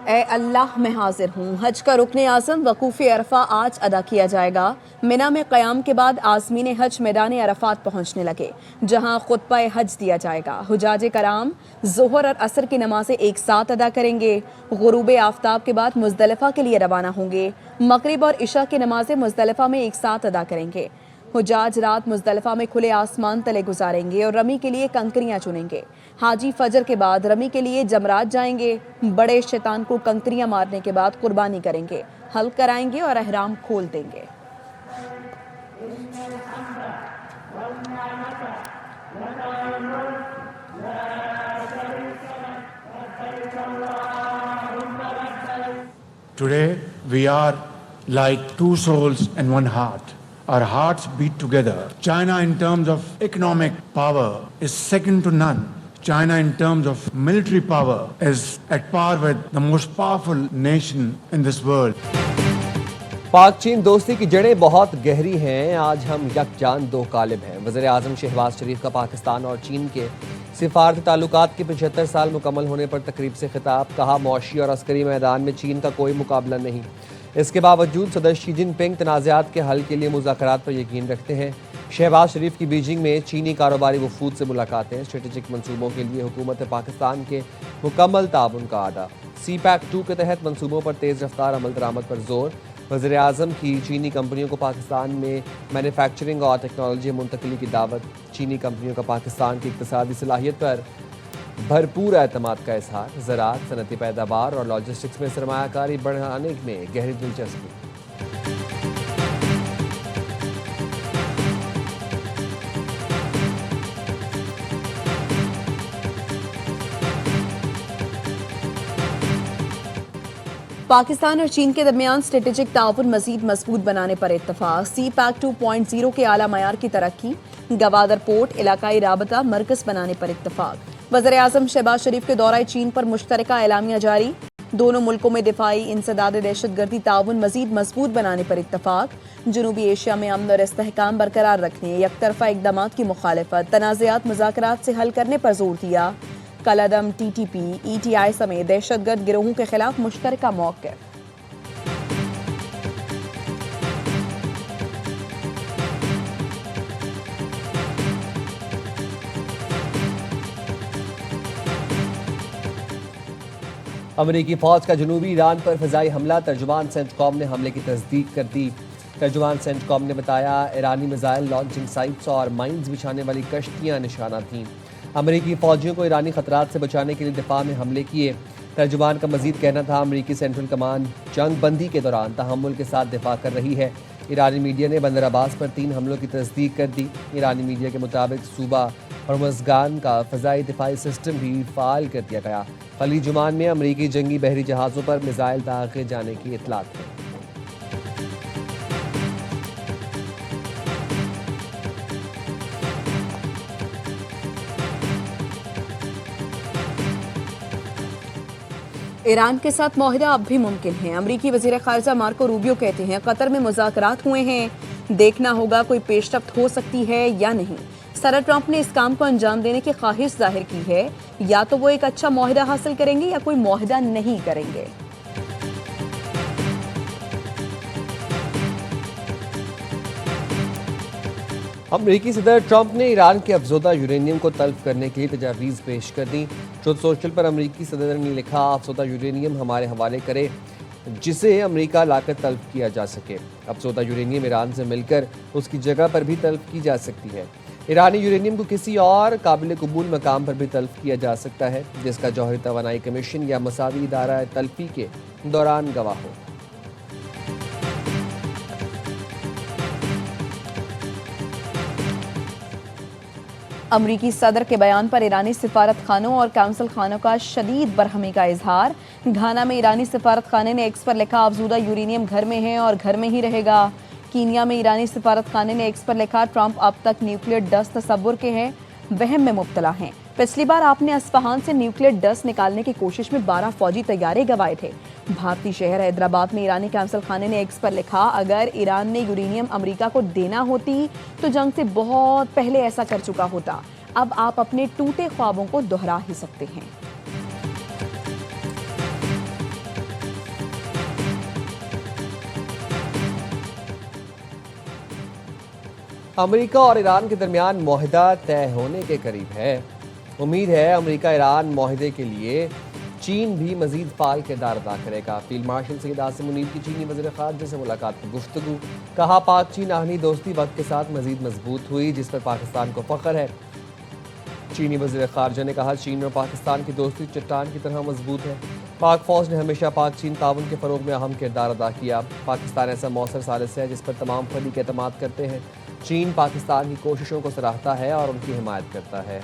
ए अल्लाह मैं हाजिर हूँ। हज का रुकन आज़म वकूफ़ अरफा आज अदा किया जाएगा। मिना में क़याम के बाद आज़मीन हज मैदान अरफात पहुँचने लगे, जहाँ खुतबा हज दिया जाएगा। हुजाज कराम ज़ोहर और असर की नमाज़ें एक साथ अदा करेंगे। गुरूब आफ्ताब के बाद मुज़दलिफ़ा के लिए रवाना होंगे। मगरिब और इशा की नमाज़ें मुज़दलिफ़ा में एक साथ अदा करेंगे। हुजाज रात मुज़दलिफ़ा में खुले आसमान तले गुजारेंगे और रमी के लिए कंकरियां चुनेंगे। हाजी फजर के बाद रमी के लिए जमरात जाएंगे। बड़े शैतान को कंकरियां मारने के बाद कुर्बानी करेंगे, हल कराएंगे और अहराम खोल देंगे। Today we are like two souls and one heart. Our hearts beat together. China in terms of economic power is second to none. China in terms of military power is at par with the most powerful nation in this world. पाक चीन दोस्ती की जड़ें बहुत गहरी हैं। आज हम यकजान दो कालिब हैं। वज़ीर आज़म शहबाज शरीफ का पाकिस्तान और चीन के सिफारती ताल्लुकात के 75 साल मुकम्मल होने पर तकरीब से खिताब। कहा, मौशी और अस्करी मैदान में चीन का कोई मुकाबला नहीं। इसके बावजूद सदर शी जिनपिंग तनाज़ात के हल के लिए मुज़ाकरात पर यकीन रखते हैं। शहबाज शरीफ की बीजिंग में चीनी कारोबारी वफूद से मुलाकातें। स्ट्रेटेजिक मनसूबों के लिए हुकूमत पाकिस्तान के मुकम्मल ताउन का आदा। CPEC-2 के तहत मनसूबों पर तेज़ रफ्तार अमल दरामद पर जोर। वज़ीर आज़म की चीनी कंपनियों को पाकिस्तान में मैन्युफैक्चरिंग और टेक्नोलॉजी मुंतकली की दावत। चीनी कंपनियों का पाकिस्तान की इक़्तिसादी सलाहियत पर भरपूर एतमाद का इजहार। ज़राअत, सनती पैदावार और लॉजिस्टिक्स में सरमायाकारी बढ़ाने में गहरी दिलचस्पी। पाकिस्तान और चीन के दरमियान स्ट्रेटेजिक ताउन मजीद मजबूत बनाने पर इत्तफाक। CPEC 2.0 के आला मयार की तरक्की। गवादर पोर्ट इलाकाई राबता मरकज बनाने पर इत्तफाक। वज़ीर आज़म शहबाज शरीफ के दौरा चीन पर मुश्तरका एलामिया जारी। दोनों मुल्कों में दिफाई इंसदाद दहशतगर्दी ताउन मजीद मजबूत बनाने पर इत्तफाक। जनूबी एशिया में अमन और इस्तेहकाम बरकरार रखने, यकतरफा इकदामात की मुखालफत, तनाज़ात मुज़ाकरात से हल करने पर जोर दिया। कलअदम, TTP, ETI समेत दहशतगर्द गिरोहों के खिलाफ मुश्तरका मौक़िफ़। अमरीकी फ़ौज का जनूबी ईरान पर फ़िज़ाई हमला। तर्जुमान सेंटकॉम ने हमले की तस्दीक कर दी। तर्जुमान सेंटकॉम ने बताया, ईरानी मिसाइल लॉन्चिंग साइट्स और माइंस बिछाने वाली कश्तियाँ निशाना थीं। अमरीकी फ़ौजियों को ईरानी ख़तरात से बचाने के लिए दिफा में हमले किए। तर्जुमान का मज़ीद कहना था, अमरीकी सेंट्रल कमान जंग बंदी के दौरान तहम्मुल के साथ दिफा कर रही है। ईरानी मीडिया ने बंदर अब्बास पर 3 हमलों की तस्दीक कर दी। ईरानी मीडिया के मुताबिक सूबा और मज़गान का फ़ज़ाई दिफाई सिस्टम भी फ़ाल कर दिया गया। खलीज ओमान में अमरीकी जंगी बहरी जहाज़ों पर मिसाइल दागे जाने की इतलात है। ईरान के साथ मुआहिदा अब भी मुमकिन है। अमरीकी वज़ीर ख़ारिजा मार्को रूबियो कहते हैं, कतर में मुज़ाकरात हुए हैं, देखना होगा कोई पेशरफ्त हो सकती है या नहीं। सदर ट्रंप ने इस काम को अंजाम देने की ख्वाहिश जाहिर की है। या तो वो एक अच्छा मुआहिदा हासिल करेंगे या कोई मुआहिदा नहीं करेंगे। अमरीकी सदर ट्रंप ने ईरान के अफजोदा यूरेनियम को तल्फ करने के लिए तजावीज़ पेश कर दी। ट्रुथ सोशल पर अमरीकी सदर ने लिखा, अफजोदा यूरेनियम हमारे हवाले करे जिसे अमरीका लाकर तल्फ किया जा सके। अफजोदा यूरेनियम ईरान से मिलकर उसकी जगह पर भी तल्फ की जा सकती है। ईरानी यूरेनियम को किसी और काबिल कबूल मकाम पर भी तल्फ किया जा सकता है, जिसका जौहरी तवानाई कमीशन या मसावी इदारा तल्फी के दौरान गवाह हो। अमरीकी सदर के बयान पर ईरानी सिफारत खानों और काउंसिल खानों का शदीद बरहमी का इजहार। घाना में ईरानी सिफारत खाने ने एक्स पर लिखा, अफजूदा यूरेनियम घर में है और घर में ही रहेगा। कीनिया में ईरानी सिफारत खाने ने एक्स पर लिखा, ट्रंप अब तक न्यूक्लियर डस्ट तस्वुर के हैं, वहम में मुब्तला हैं। पिछली बार आपने अस्फहान से न्यूक्लियर डस्ट निकालने की कोशिश में 12 फौजी तैयारे गंवाए थे। भारतीय शहर हैदराबाद में ईरानी काउंसिल खाने ने एक्स पर लिखा, अगर ईरान ने यूरेनियम अमेरिका को देना होती तो जंग से बहुत पहले ऐसा कर चुका होता। अब आप अपने टूटे ख्वाबों को दोहरा ही सकते हैं। अमेरिका और ईरान के दरमियान मुआहदा तय होने के करीब है। उम्मीद है अमेरिका ईरान मुआहदे के लिए चीन भी मजीद फाल किरदार अदा करेगा। फील्ड मार्शल सईद आसिम मुनीर की चीनी वज़ीर ख़ारजा से मुलाकात पर गुफ्तगू। कहा पाक चीन आहनी दोस्ती वक्त के साथ मजीद मजबूत हुई, जिस पर पाकिस्तान को फ़ख्र है। चीनी वज़ीर ख़ारजा ने कहा चीन और पाकिस्तान की दोस्ती चट्टान की तरह मजबूत है। पाक फ़ौज ने हमेशा पाक चीन ताउन के फ़रोग में अहम किरदार अदा किया। पाकिस्तान ऐसा मौसर सालिस है जिस पर तमाम फरीक एतमाद करते हैं। चीन पाकिस्तान की कोशिशों को सराहता है और उनकी हिमायत करता है।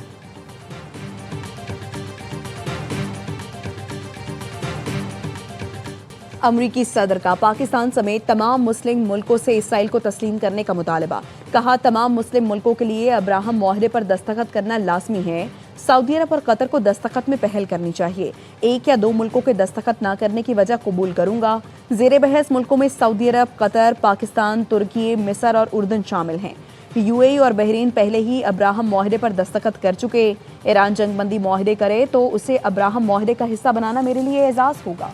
अमरीकी सदर का पाकिस्तान समेत तमाम मुस्लिम मुल्कों से इसराइल को तस्लीम करने का मुतालबा। कहा तमाम मुस्लिम मुल्कों के लिए अब्राहम मुआहदे पर दस्तखत करना लाजमी है। सऊदी अरब और कतर को दस्तखत में पहल करनी चाहिए। एक या दो मुल्कों के दस्तखत न करने की वजह कबूल करूंगा। जेर बहस मुल्कों में सऊदी अरब, कतर, पाकिस्तान, तुर्की, मिस्र और उर्दन शामिल हैं। यूएई और बहरीन पहले ही अब्राहम मुआहदे पर दस्तखत कर चुके। ईरान जंगबंदी मुआहदे करे तो उसे अब्राहम मुआहदे का हिस्सा बनाना मेरे लिए एजाज होगा।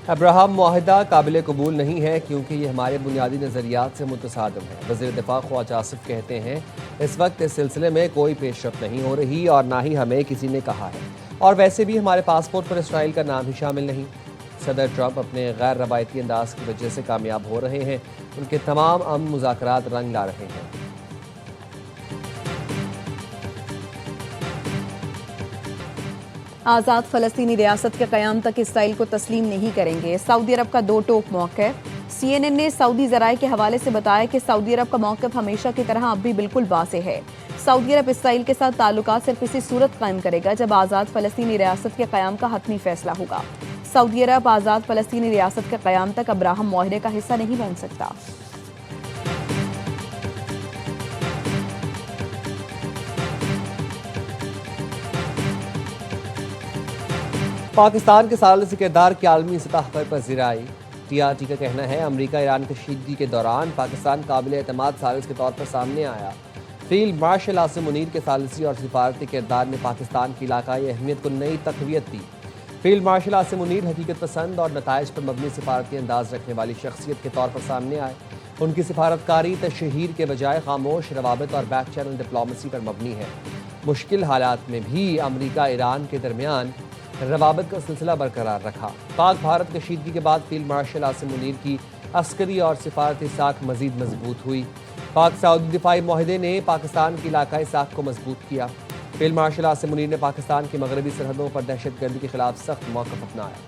अब्राहम मुआहदा काबिल कबूल नहीं है क्योंकि ये हमारे बुनियादी नज़रियात से मुतसादिम है। वज़ीर दिफा ख्वाजा आसिफ कहते हैं इस वक्त इस सिलसिले में कोई पेशरफ नहीं हो रही और ना ही हमें किसी ने कहा है, और वैसे भी हमारे पासपोर्ट पर इसराइल का नाम ही शामिल नहीं। सदर ट्रंप अपने गैर रवायती अंदाज की वजह से कामयाब हो रहे हैं। उनके तमाम अमन मुज़ाकरात रंग ला रहे हैं। आज़ाद फ़लस्तीनी रियासत के क़याम तक इसराइल को तस्लीम नहीं करेंगे। सऊदी अरब का दो टोक मौक़िफ़। CNN ने सऊदी ज़राए के हवाले से बताया कि सऊदी अरब का मौक़िफ़ हमेशा की तरह अब भी बिल्कुल वाज़ेह है। सऊदी अरब इसराइल के साथ ताल्लुकात सिर्फ इसी सूरत कायम करेगा जब आज़ाद फ़लस्तीनी रियासत के क़याम का हतमी फ़ैसला होगा। सऊदी अरब आज़ाद फ़लस्तीनी रियासत के क़याम तक अब्राहम मुआहदे का हिस्सा नहीं बन सकता। पाकिस्तान के सालिसी किरदार की आलमी सतह पर पजीराई। TRT का कहना है अमरीका ईरान कशीदगी के दौरान पाकिस्तान काबिल एतमाद सालिस के तौर पर सामने आया। फील्ड मार्शल आसिम मुनीर के सालिसी और सिफारती किरदार ने पाकिस्तान की इलाकाई अहमियत को नई तक़वियत दी। फील्ड मार्शल आसिम मुनीर हकीकत पसंद और नताइज पर मबनी सिफारती अंदाज रखने वाली शख्सियत के तौर पर सामने आए। उनकी सिफारतकारी तशहीर के बजाय खामोश रवाबित और बैक चैनल डिप्लोमेसी पर मबनी है। मुश्किल हालात में भी अमरीका ईरान के दरमियान रवाबत का सिलसिला बरकरार रखा। पाक भारत कशीदगी के बाद फील्ड मार्शल आसिम मुनीर की अस्करी और सिफारती साख मजीद मजबूत हुई। पाक सऊदी दिफाई मुआहदे ने पाकिस्तान की इलाकाई साख को मजबूत किया। फील्ड मार्शल आसिम मुनीर ने पाकिस्तान की मगरबी सरहदों पर दहशतगर्दी के खिलाफ सख्त मौक़िफ़ अपनाया।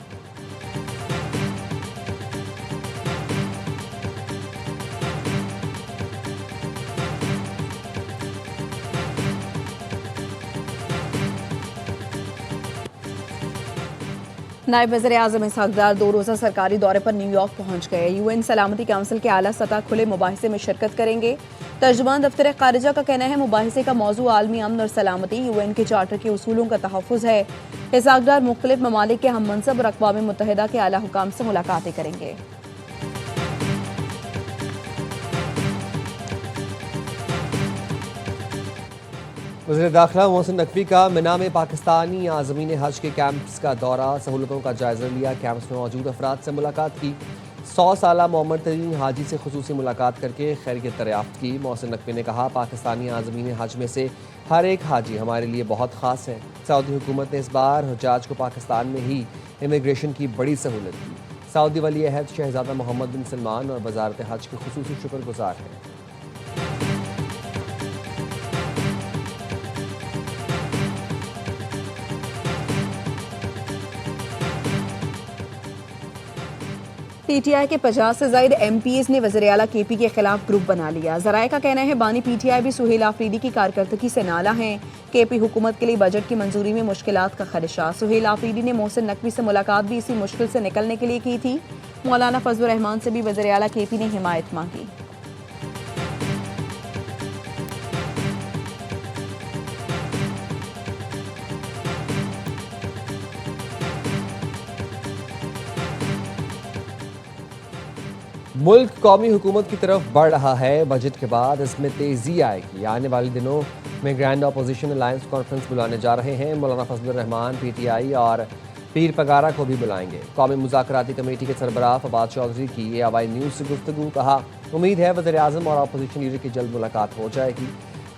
नायब वज़ीर-ए-आज़म इसहाक़ डार 2 रोज़ा सरकारी दौरे पर न्यूयॉर्क पहुंच गए। UN सलामती काउंसिल के आला सतह खुले मुबाहिसे में शिरकत करेंगे। तर्जुमान दफ्तर ख़ारिजा का कहना है मुबाहिसे का मौजू आलमी अमन और सलामती UN के चार्टर के उसूलों का तहफ़्फ़ुज़ है। इसहाक़ डार मुख्तलिफ ममालिक के हम मनसब और अक़वाम मुत्तहिदा के आला हुकाम से मुलाकातें करेंगे। वज़ीर दाखिला मोहसिन नकवी का मिना में पाकिस्तानी आज़मीन हज के कैंप्स का दौरा, सहूलतों का जायज़ा लिया। कैंप्स में मौजूद अफराद से मुलाकात की। 100 साला मोहम्मद तरीन हाजी से खुसूसी मुलाकात करके खैरियत दरियाफ्त की। मोहसिन नकवी ने कहा पाकिस्तानी आज़मीन हज में से हर एक हाजी हमारे लिए बहुत ख़ास है। सऊदी हुकूमत ने इस बार हुज्जाज को पाकिस्तान में ही इमिग्रेशन की बड़ी सहूलत दी। सऊदी वली अहद शहज़ादा मोहम्मद बिन सलमान और वज़ारत हज के खुसूसी शुक्रगुज़ार हैं। PTI के 50 से ज़ायद MPs ने वज़ीर आला KP के खिलाफ ग्रुप बना लिया। ज़राए का कहना है बानी PTI भी सुहेल आफरीदी की कारकर्दगी से नाला हैं। KP हुकूमत के लिए बजट की मंजूरी में मुश्किलात का खदशा। सुहेल आफरीदी ने मोहसिन नकवी से मुलाकात भी इसी मुश्किल से निकलने के लिए की थी। मौलाना फजलुर रहमान से भी वज़ीर आला KP ने हिमायत मांगी। मुल्क कौमी हुकूमत की तरफ बढ़ रहा है। बजट के बाद इसमें तेजी आएगी। आने वाले दिनों में ग्रैंड अपोजिशन अलायंस कॉन्फ्रेंस बुलाने जा रहे हैं। मौलाना फजलुर रहमान PTI और पीर पगारा को भी बुलाएंगे। कौमी मुज़ाकराती कमेटी के सरबराह फवाद चौधरी की AY न्यूज़ से गुफ्तगू। कहा, उम्मीद है वज़ीर आज़म और अपोजिशन लीडर की जल्द मुलाकात हो जाएगी।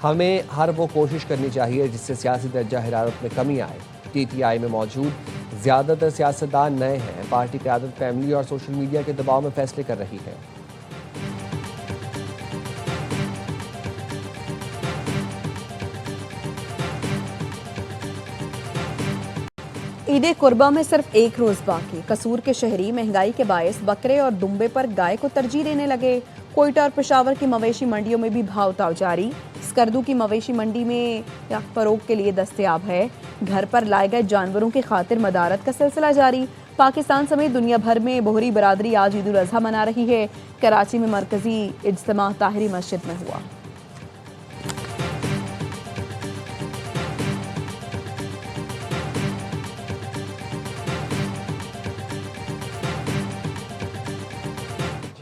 हमें हर वो कोशिश करनी चाहिए जिससे सियासी दर्जा हरारत में कमी आए। TTI में मौजूद ज़्यादातर सियासतदान नए हैं। पार्टी क़यादत फैमिली और सोशल मीडिया के दबाव में फैसले कर रही है। ईद कुर्बा में सिर्फ एक रोज बाकी। कसूर के शहरी महंगाई के बायस बकरे और दुम्बे पर गाय को तरजीह देने लगे। कोयटा और पेशावर की मवेशी मंडियों में भी भाव ताव जारी। स्कर्दू की मवेशी मंडी में फरोख के लिए दस्तयाब है। घर पर लाए गए जानवरों की खातिर मदारत का सिलसिला जारी। पाकिस्तान समेत दुनिया भर में बोहरी बरादरी आज ईद उल अजहा मना रही है। कराची में मरकजी इज्तिमा ताहिरी मस्जिद में हुआ।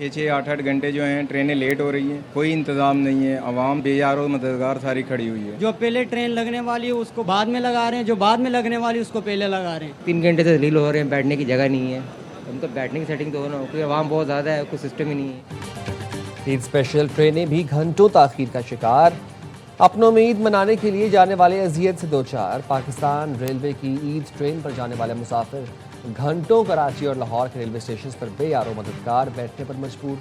छः 8 घंटे जो हैं ट्रेनें लेट हो रही हैं, कोई इंतज़ाम नहीं है। आवाम बेयारो मददगार सारी खड़ी हुई है। जो पहले ट्रेन लगने वाली है उसको बाद में लगा रहे हैं, जो बाद में लगने वाली है उसको पहले लगा रहे हैं। 3 घंटे से दलील हो रहे हैं, बैठने की जगह नहीं है। हम तो बैठने की सेटिंग तो हो ना, क्योंकि आवाम बहुत ज़्यादा है, कोई सिस्टम ही नहीं है। ईद स्पेशल ट्रेनें भी घंटों ताख़ीर का शिकार। अपनों में ईद मनाने के लिए जाने वाले अजियत से दो चार। पाकिस्तान रेलवे की ईद ट्रेन पर जाने वाले मुसाफिर घंटों कराची और लाहौर के रेलवे स्टेशन पर बेयारो मददगार बैठने पर मजबूर।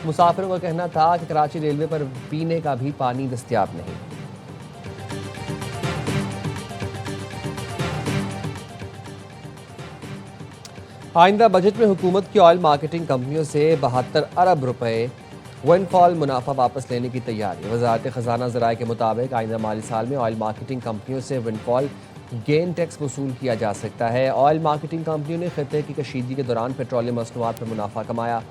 मुसाफिरों का कहना था कि कराची रेलवे पर पीने का भी पानी दस्तयाब नहीं। आइंदा बजट में हुकूमत की ऑयल मार्केटिंग कंपनियों से 72 अरब रुपए विंडफॉल मुनाफा वापस लेने की तैयारी। वजारत खजाना ज़राए के मुताबिक आइंदा माली साल में ऑयल मार्केटिंग कंपनियों से विंडफॉल गेन टैक्स वसूल किया जा सकता है। ऑयल मार्केटिंग कंपनियों ने खिते की कशीदगी के दौरान पेट्रोलियम मसनूआत पर मुनाफा कमाया।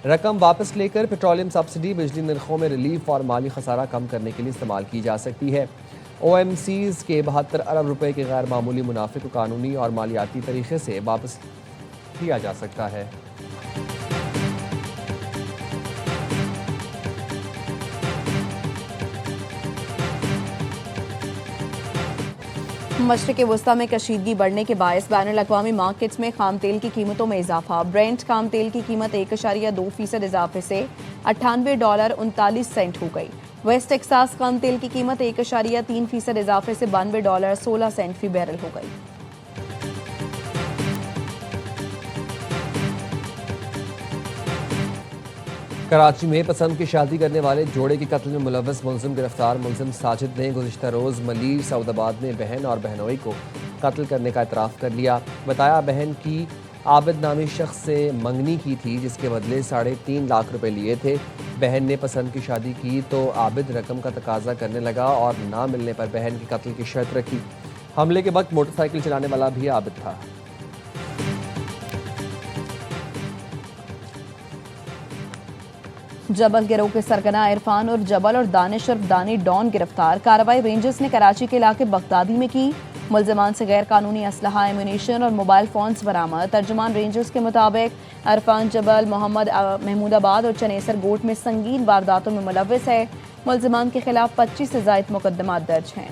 रकम वापस लेकर पेट्रोलियम सब्सिडी बिजली नरखों में रिलीफ और माली खसारा कम करने के लिए इस्तेमाल की जा सकती है। OMCs के 72 अरब रुपए के गैर मामूली मुनाफे को कानूनी और मालियाती तरीके से वापस किया जा सकता है। मशरिक़ वस्ता में कशीदगी बढ़ने के बायस बैनुल अक़वामी मार्केट्स में खाम तेल की कीमतों में इजाफा। ब्रेंट खाम तेल की कीमत 1.2% इजाफे से $98.39 हो गई। वेस्ट टेक्सास खाम तेल की कीमत 1.3% इजाफे से $92.16 फी बैरल हो गई। कराची में पसंद की शादी करने वाले जोड़े के कत्ल में मुलव्वस मुलजिम गिरफ्तार। मुलजिम साजिद ने गुज़िश्ता रोज़ मलीर सऊदाबाद में बहन और बहनोई को कत्ल करने का इतराफ़ कर लिया। बताया बहन की आबिद नामी शख्स से मंगनी की थी जिसके बदले 3.5 लाख रुपए लिए थे। बहन ने पसंद की शादी की तो आबिद रकम का तकाजा करने लगा और ना मिलने पर बहन की कत्ल की शर्त रखी। हमले के वक्त मोटरसाइकिल चलाने वाला भी आबिद था। जबल गिरोह के सरगना इरफान और जबल और दानिश उर्फ दानी डॉन गिरफ्तार। कार्रवाई रेंजर्स ने कराची के इलाके बगदादी में की। मुलजमान से गैर कानूनी असलहा, एम्यूनेशन और मोबाइल फोन्स बरामद। तर्जुमान रेंजर्स के मुताबिक इरफान जबल मोहम्मद महमूदाबाद और चनेसर गोट में संगीन वारदातों में मुलव्वस है। मुलजमान के खिलाफ 25 से ज़ायद मुकदमात दर्ज हैं।